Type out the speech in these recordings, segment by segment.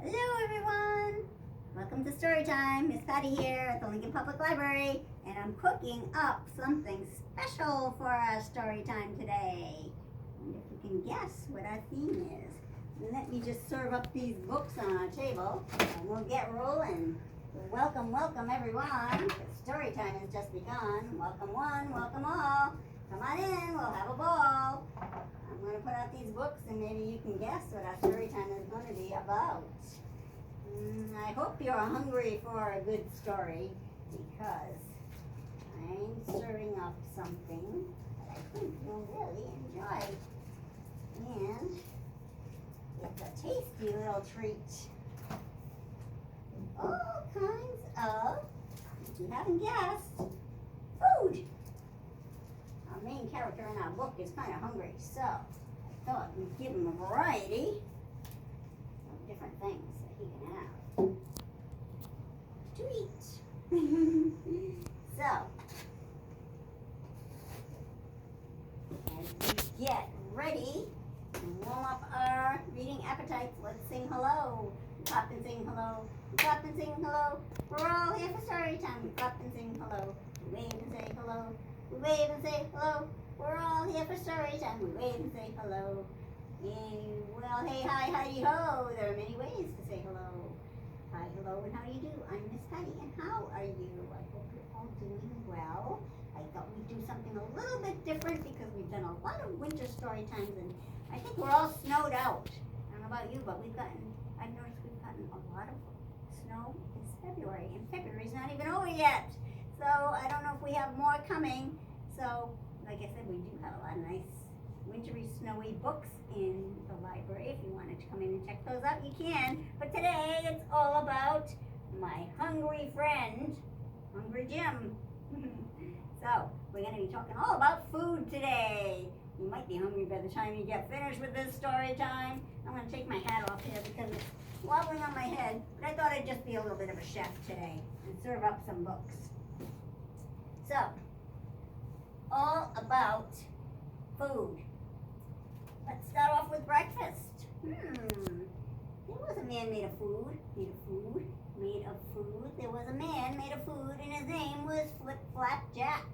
Hello everyone! Welcome to Storytime. Miss Patty here at the Lincoln Public Library, and I'm cooking up something special for our Storytime today. And if you can guess what our theme is, let me just serve up these books on our table and we'll get rolling. Welcome, welcome everyone. Storytime has just begun. Welcome one, welcome all. Come on in, we'll have a ball. I'm going to put out these books and maybe you can guess what our story time is going to be about. I hope you're hungry for a good story because I'm serving up something that I think you'll really enjoy. And it's a tasty little treat. All kinds of, if you haven't guessed, food. Our main character in our book is kind of hungry, so I thought we'd give him a variety of different things that he can have to eat. So, as we get ready and warm up our reading appetites, let's sing hello. We clap and sing hello. We clap and sing hello. We're all here for story time. We clap and sing hello. We wave and say hello. We wave and say hello. We're all here for story time. We wave and say hello. Well, hey, hi, hi, ho. There are many ways to say hello. Hi, hello, and how do you do? I'm Miss Patty, and how are you? I hope you're all doing well. I thought we'd do something a little bit different because we've done a lot of winter story times, and I think we're all snowed out. I don't know about you, but I've noticed we've gotten a lot of snow this February, and February's not even over yet. So I don't know if we have more coming. So, like I said, we do have a lot of nice wintry, snowy books in the library. If you wanted to come in and check those out, you can. But today, it's all about my hungry friend, Hungry Jim. So, we're going to be talking all about food today. You might be hungry by the time you get finished with this story time. I'm going to take my hat off here because it's wobbling on my head. But I thought I'd just be a little bit of a chef today and serve up some books. So, all about food. Let's start off with breakfast. There was a man made of food. There was a man made of food, and his name was Flip Flap Jack.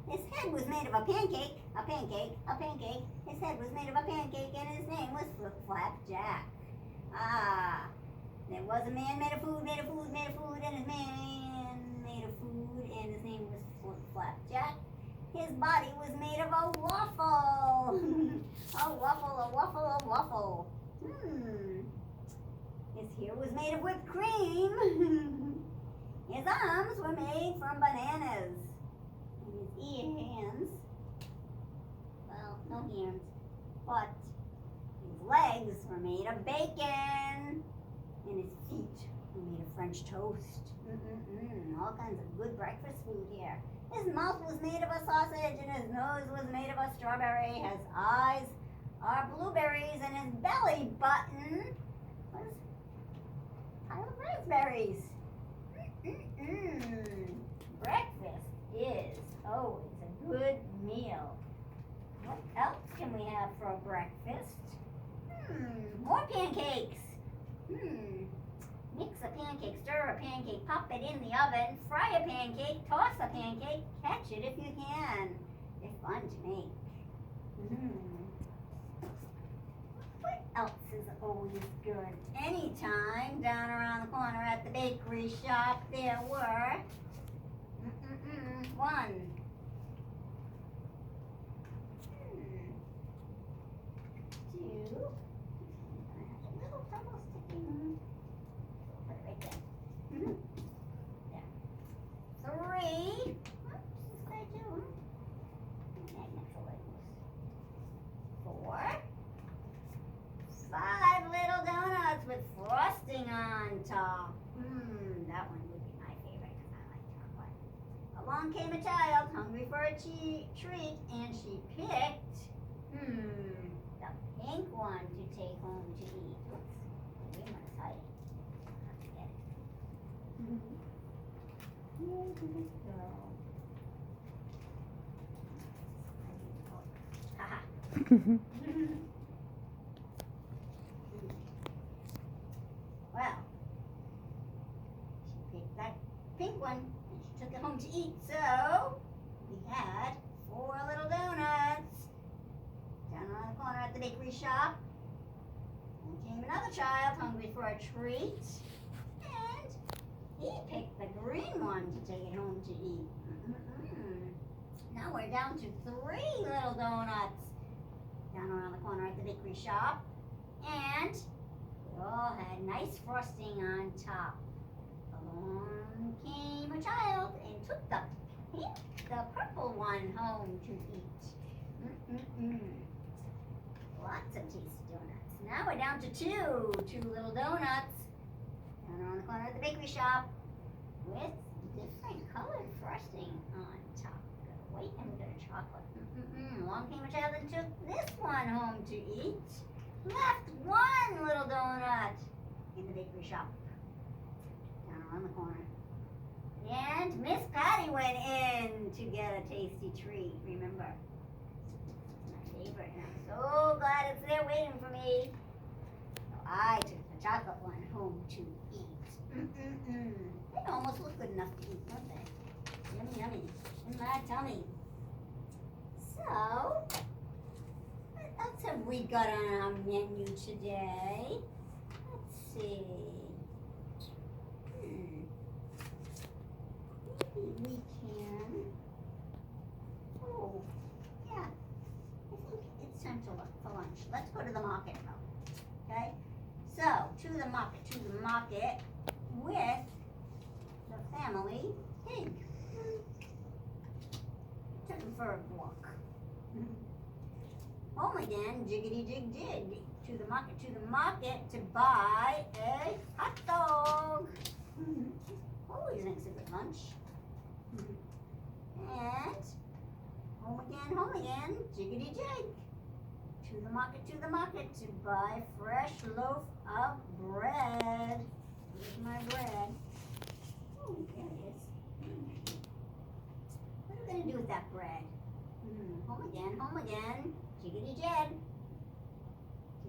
His head was made of a pancake. His head was made of a pancake, and his name was Flip Flap Jack. There was a man made of food, and his man made of food, and his name was Flip Flap Jack. His body was made of a waffle. A waffle. His hair was made of whipped cream. His arms were made from bananas. And his hands, well, no hands, but his legs were made of bacon. And his feet were made of French toast. All kinds of good breakfast food here. His mouth was made of a sausage, and his nose was made of a strawberry. His eyes are blueberries, and his belly button was a pile of raspberries. Breakfast is always a good meal. What else can we have for breakfast? More pancakes. Mix a pancake, stir a pancake, pop it in the oven, fry a pancake, toss a pancake, catch it if you can. They're fun to make. What else is always good? Anytime down around the corner at the bakery shop there were one. Two. I have a little trouble sticking. Put it right there. There. 3. Oops, I do. Magnets will let loose. 4. 5 little donuts with frosting on top. That one would be my favorite because I like chocolate. Along came a child hungry for a treat, and she picked the pink one to take home to eat. Oops, where was hiding? I'll have to get it. Where did it go? Haha. Well, she picked that pink one and she took it home to eat. So we had 4 little donuts down around the corner at the bakery shop. And came another child hungry for a treat. And he picked the green one to take it home to eat. Now we're down to 3 little donuts down around the corner at the bakery shop. And they all had nice frosting on top. Along came a child and took the purple one home to eat. Lots of tasty donuts. Now we're down to 2 little donuts down around the corner at the bakery shop with different colored frosting on top. We got a white and we got a chocolate. Along came a child and took this one home to eat. Left 1 little donut in the bakery shop down around the corner. And Miss Patty went in to get a tasty treat, remember? My favorite, and I'm so glad it's there waiting for me. So I took the chocolate one home to eat. They almost look good enough to eat, don't they? Yummy, yummy. In my tummy. So, what else have we got on our menu today? Let's see. Maybe we can. Oh, yeah. I think it's time to look for lunch. Let's go to the market now. Okay? So, to the market with the family pig. Took him for a walk. Home again, jiggity jig jig. To the market to buy a hot dog. Always makes a good lunch. And home again, jiggity jig. To the market to buy fresh loaf of bread. Here's my bread. Oh, there it is. What are we going to do with that bread? Home again, jiggity jig. To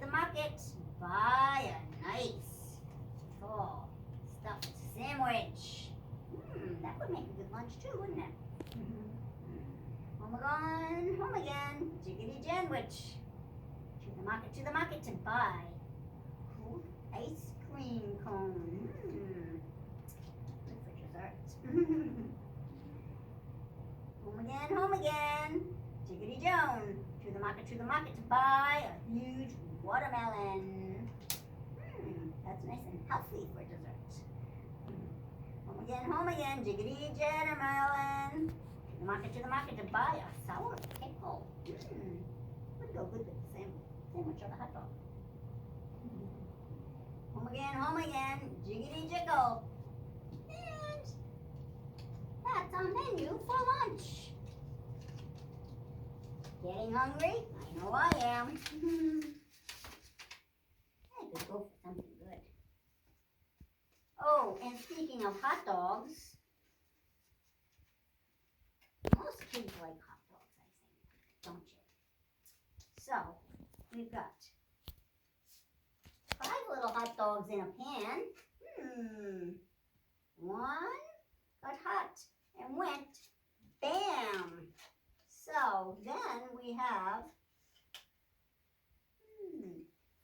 the market, buy a nice, full, stuffed sandwich. That would make a good lunch too, wouldn't it? Home again, jiggity sandwich. To the market to buy cold ice cream cone. Good for dessert. Home again, jiggity Joan. To the market to buy a huge watermelon. That's nice and healthy for dessert. Home again, jiggity watermelon. To the market to buy a sour pickle. Would go good with the sandwich or the hot dog. Home again, jiggity jickle. And that's our menu for lunch. Getting hungry? I know I am. I could go for something good. Oh, and speaking of hot dogs, most kids like hot dogs, I think, don't you? So, we've got 5 little hot dogs in a pan. One got hot and went bam. So then we have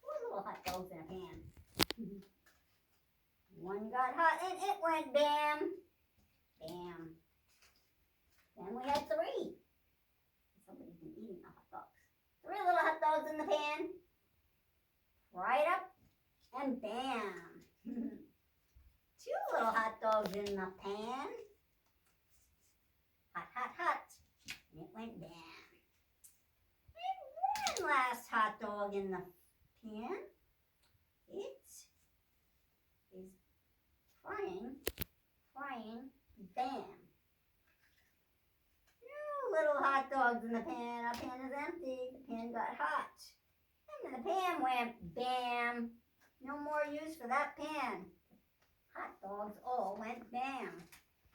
4 little hot dogs in a pan. One got hot and it went bam. Bam. Then we had 3. Somebody's been eating the hot dogs. 3 little hot dogs in the pan. Fry it up and bam. 2 little hot dogs in the pan. Hot, hot, hot. And it went bam. And 1 last hot dog in the pan. It is frying, bam. No little hot dogs in the pan. Our pan is empty. The pan got hot. And then the pan went bam. No more use for that pan. Hot dogs all went bam.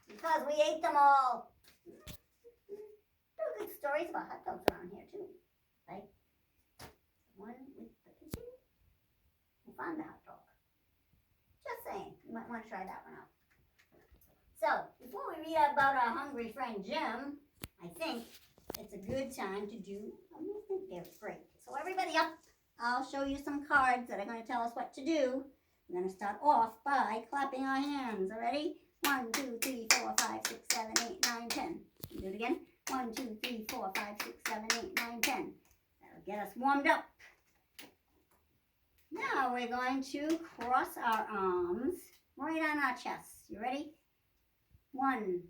Because we ate them all. There are good stories about hot dogs around here too. Like the one with the pigeon who found the hot dog. You might want to try that one out. So, before we read about our hungry friend Jim, I think it's a good time to do a movement there. Great. So everybody up, I'll show you some cards that are going to tell us what to do. We're going to start off by clapping our hands. Ready? 1, 2, 3, 4, 5, 6, 7, 8, 9, 10. Do it again. 1, 2, 3, 4, 5, 6, 7, 8, 9, 10. That'll get us warmed up. Now we're going to cross our arms right on our chest. You ready? 1,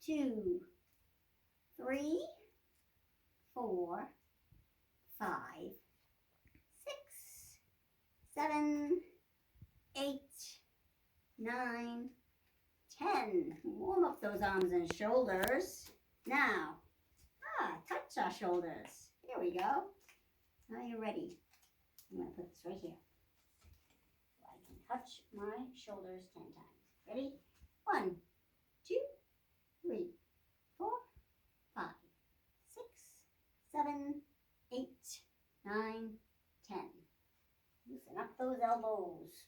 2, 3, 4, 5, 6, 7, 8, 9, 10. Warm up those arms and shoulders. Now, touch our shoulders. Here we go. Now you're ready. I'm going to put this right here so I can touch my shoulders 10 times. Ready? 1, 2, 3, 4, 5, 6, 7, 8, 9, 10. Loosen up those elbows.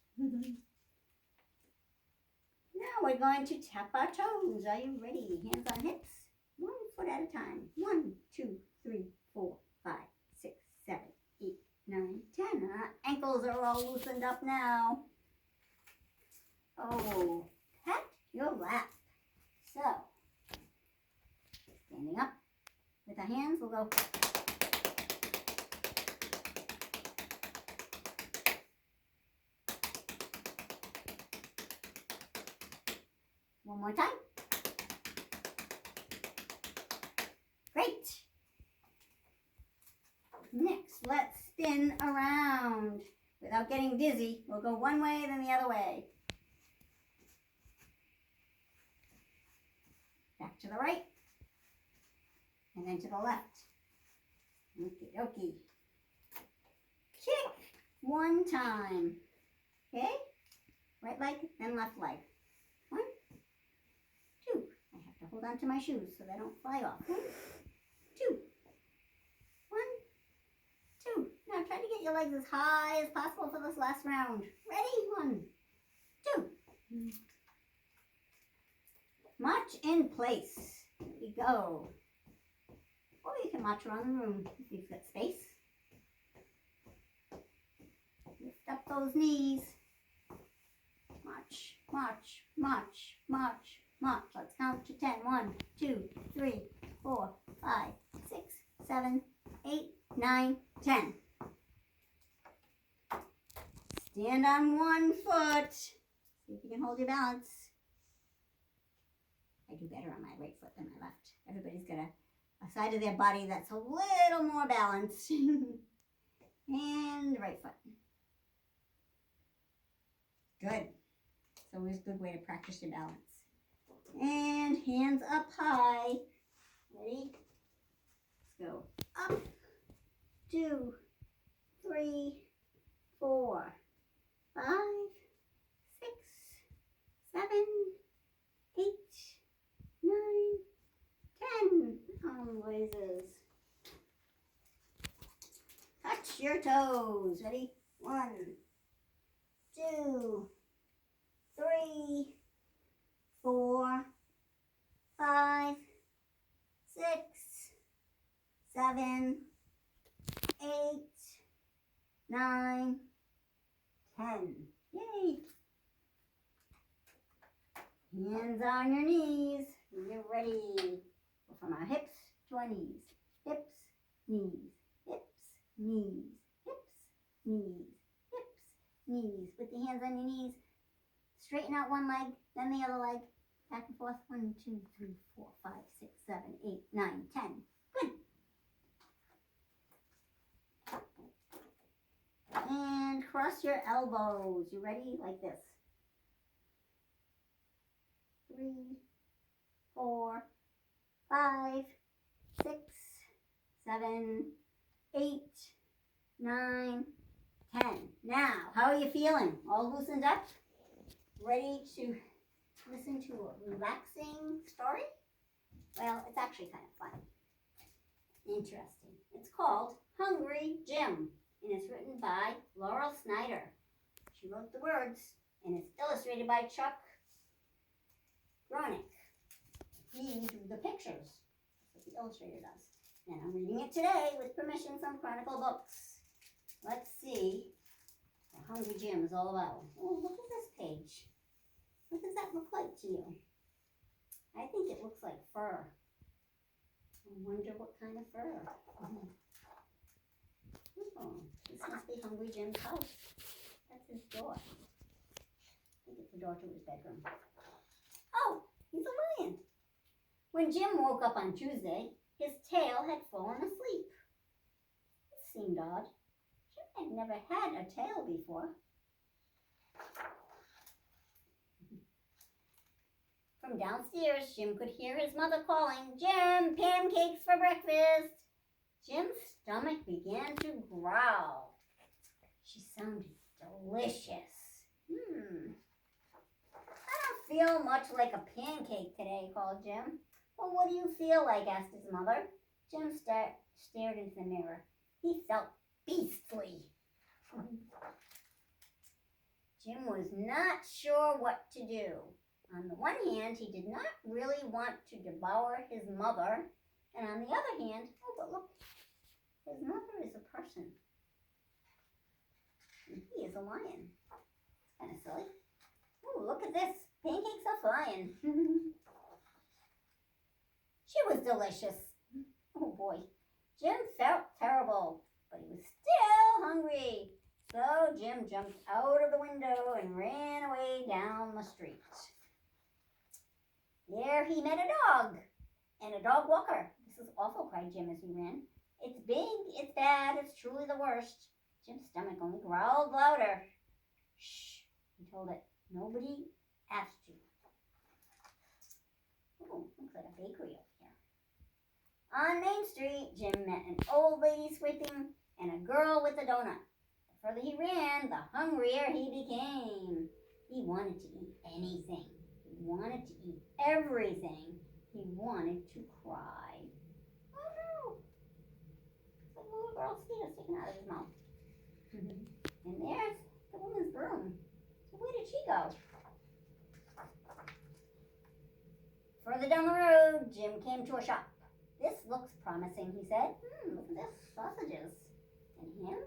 Now we're going to tap our toes. Are you ready? Hands on hips. 1 foot at a time. 1, 2, 3, 4, 5, 6, 7, 8, 9, 10. Our ankles are all loosened up now. Oh, pat your lap. So, standing up with our hands, we'll go. One more time. Great. Next, let's spin around. Without getting dizzy, we'll go one way, then the other way. Back to the right. And then to the left. Okie dokie. Kick one time. Okay? Right leg, then left leg. 1, 2. I have to hold on to my shoes so they don't fly off. 1, 2. 1, 2. Now try to get your legs as high as possible for this last round. Ready? 1, 2. March in place. Here we go. Or you can march around the room if you've got space. Lift up those knees. March, march, march, march, march. Let's count to 10. 1, 2, 3, 4, 5, 6, 7, 8, 9, 10. Stand on one foot. See if you can hold your balance. I do better on my right foot than my left. Everybody's got a side of their body that's a little more balanced. And right foot. Good. It's always a good way to practice your balance. And hands up high. Ready? Let's go up. 2, 3, 4, 5, 6, 7, 8, 9, 10. Arm raises. Touch your toes. Ready? 1, 2, 3, 4, 5, 6, 7, 8, 9, 10. Yay! Hands on your knees. You're ready. Go from our hips to our knees. Hips, knees, hips, knees, hips, knees, hips, knees. Put the hands on your knees. Straighten out one leg, then the other leg. Back and forth. 1, 2, 3, 4, 5, 6, 7, 8, 9, 10. Good. And cross your elbows. You ready? Like this. 3, 4, 5, 6, 7, 8, 9, 10. Now, how are you feeling? All loosened up? Ready to listen to a relaxing story? Well, it's actually kind of fun. Interesting. It's called Hungry Jim, and it's written by Laurel Snyder. She wrote the words, and it's illustrated by Chuck Groenink. He drew the pictures. That's what the illustrator does. And I'm reading it today with permission from Chronicle Books. Let's see what Hungry Jim is all about. Oh, look at this page. What does that look like to you? I think it looks like fur. I wonder what kind of fur. Oh, this must be Hungry Jim's house. That's his door. I think it's the door to his bedroom. Oh, he's a lion. When Jim woke up on Tuesday, his tail had fallen asleep. It seemed odd. Jim had never had a tail before. From downstairs, Jim could hear his mother calling, "Jim, pancakes for breakfast." Jim's stomach began to growl. She sounded delicious. I don't feel much like a pancake today, called Jim. Well, what do you feel like? Asked his mother. Jim stared into the mirror. He felt beastly. Jim was not sure what to do. On the one hand, he did not really want to devour his mother. And on the other hand, oh, but look, his mother is a person. And he is a lion. It's kind of silly. Oh, look at this. Pancakes are flying. She was delicious. Oh boy. Jim felt terrible, but he was still hungry. So Jim jumped out of the window and ran away down the street. There he met a dog and a dog walker. This is awful, cried Jim as he ran. It's big, it's bad, it's truly the worst. Jim's stomach only growled louder. Shh, he told it. Nobody asked you. Oh, looks like a bakery up here. On Main Street, Jim met an old lady sweeping and a girl with a donut. The further he ran, the hungrier he became. He wanted to eat anything. He wanted to eat everything. He wanted to cry. Oh no! It's like a little girl's feet sticking out of his mouth. And there's the woman's broom. So where did she go? Further down the road, Jim came to a shop. This looks promising, he said. Look at this. Sausages. And ham?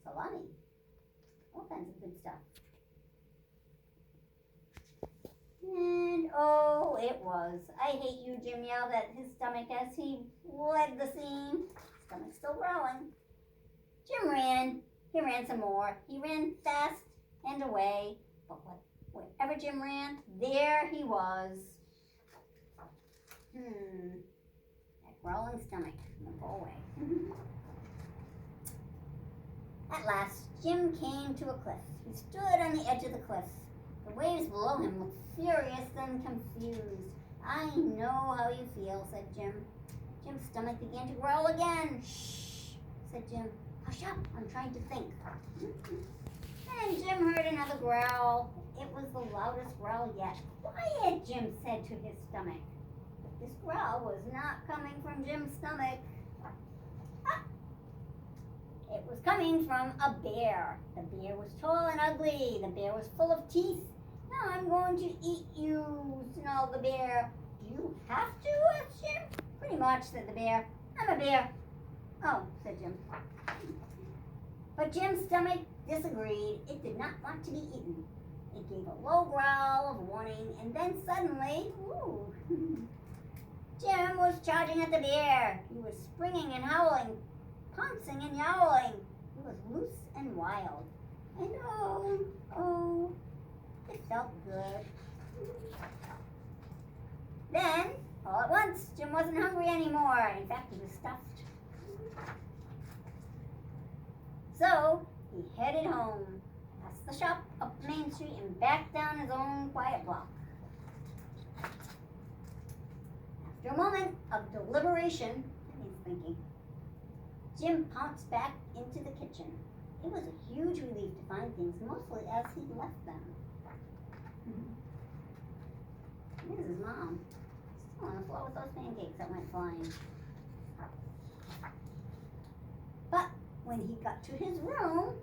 Salami. All kinds of good stuff. And oh, it was. I hate you, Jim yelled at his stomach as he led the scene. Stomach still growling. Jim ran. He ran some more. He ran fast and away. But wherever Jim ran, there he was. That growling stomach won't go away. At last, Jim came to a cliff. He stood on the edge of the cliff. The waves below him looked furious and confused. I know how you feel, said Jim. Jim's stomach began to growl again. Shh, said Jim. Hush up, I'm trying to think. And Jim heard another growl. It was the loudest growl yet. Quiet, Jim said to his stomach. This growl was not coming from Jim's stomach. It was coming from a bear. The bear was tall and ugly. The bear was full of teeth. Now I'm going to eat you, snarled the bear. Do you have to? Asked Jim. Pretty much, said the bear. I'm a bear. Oh, said Jim. But Jim's stomach disagreed. It did not want to be eaten. It gave a low growl of warning, and then suddenly, Jim was charging at the bear. He was springing and howling, pouncing and yowling. He was loose and wild. And oh, it felt good. Then, all at once, Jim wasn't hungry anymore. In fact, he was stuffed. So, he headed home, past the shop, up Main Street, and back down his own quiet block. After a moment of deliberation, he's thinking, Jim pounced back into the kitchen. It was a huge relief to find things mostly as he left them. Here's his mom, still on the floor with those pancakes that went flying. But when he got to his room,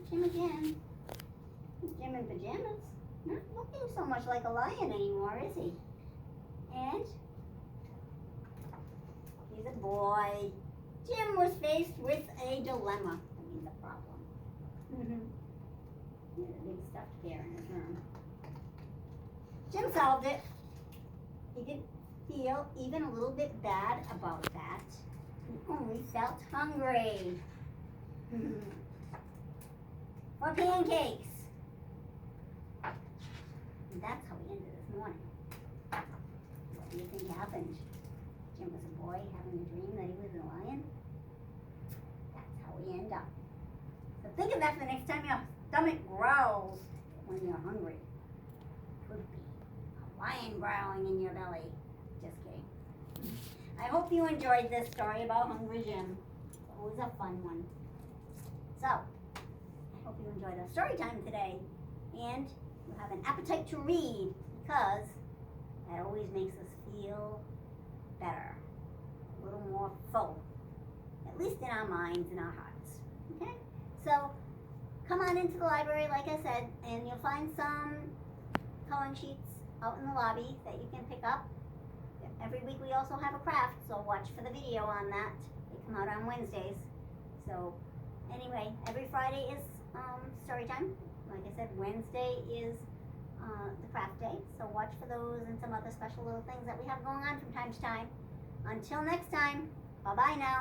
Jim again. Jim in pajamas. Not looking so much like a lion anymore, is he? And he's a boy. Jim was faced with a dilemma. I mean, the problem. He had a big stuffed bear in his room. Jim solved it. He didn't feel even a little bit bad about that. He only felt hungry. For pancakes. And that's how we ended this morning. What do you think happened? Jim was a boy having a dream that he was a lion. That's how we end up. So think of that for the next time your stomach growls when you're hungry. Could be a lion growling in your belly. Just kidding. I hope you enjoyed this story about Hungry Jim. It was a fun one. So, I hope you enjoyed our story time today. And you have an appetite to read, because that always makes us feel better. A little more full. At least in our minds and our hearts. Okay? So, come on into the library, like I said, and you'll find some coloring sheets out in the lobby that you can pick up. Every week we also have a craft, so watch for the video on that. They come out on Wednesdays. So, anyway, every Friday is story time. Like I said, Wednesday is the craft day. So watch for those and some other special little things that we have going on from time to time. Until next time, bye-bye now.